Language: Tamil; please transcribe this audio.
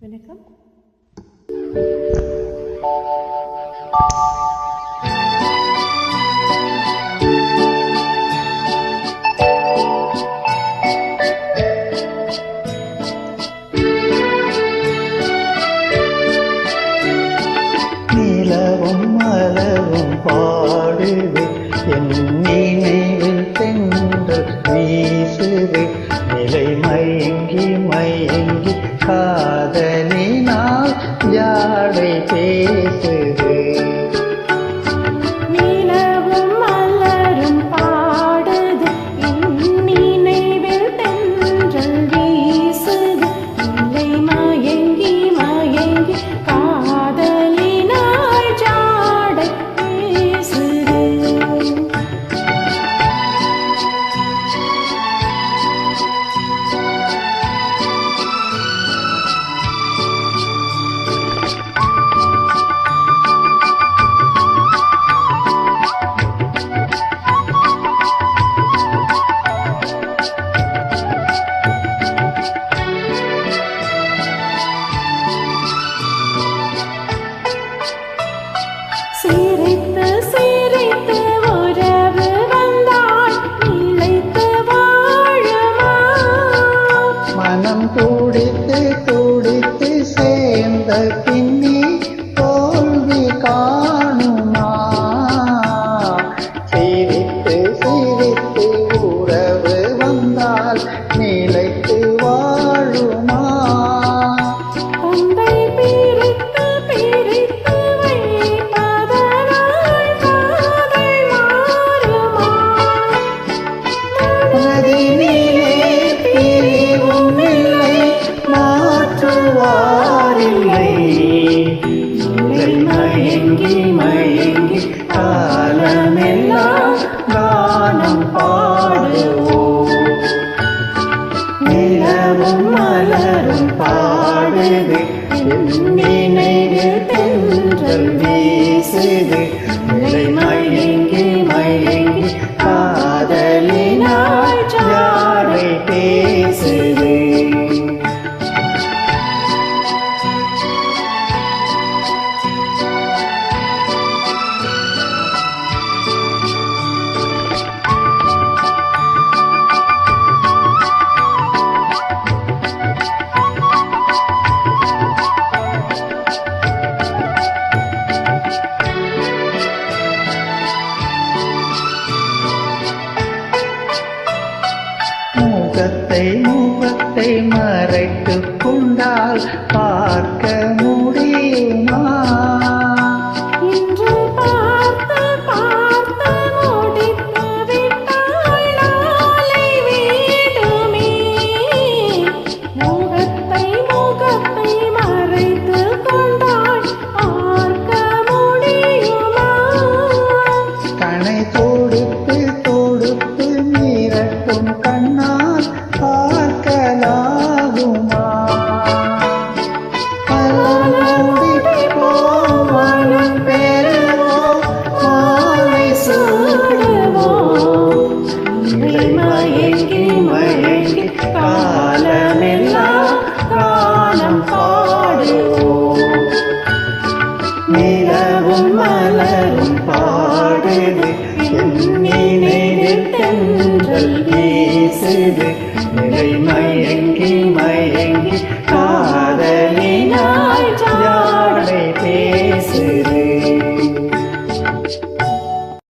வணக்கம். நிலவும் மலரும் பாடுது என் நினைவில் தென்றல் வீசுது நிலை மயங்கி மயங்கி காதலினால் ஜாடை பேசுது. நிலவும் மலரும் பாடுது என் நினைவில் தென்றல் வீசுது நிலை மயங்கி மயங்கி காதலினால் ஜாடை பேசுது. சிரித்து சிரித்து உறவு வந்தால் நிலைத்து வாழுமா? மனம் துடித்து துடித்து சேர்ந்த பின்னி தோல்வி காணுமா? சிரித்து சிரித்து உறவு வந்தால் நிலைத்து வாழுமா? தந்தை பிரித்து பிரித்து வைப்பதனால் காதல் மாறுமா? மனதினிலே பிரிவும் இல்லை மாற்றுவாரில்லை. நிலை மயங்கி மயங்கி காலமெல்லாம் கானம் பாடுவோம். நிலவும் மலரும் பாடுது என் நினைவில் தென்றல் வீசுது நிலை மயங்கி மயங்கி காதலினால் ஜாடை பேசுது. முகத்தை மறைத்துக் கொண்டால் பார்க்க முடியுமா?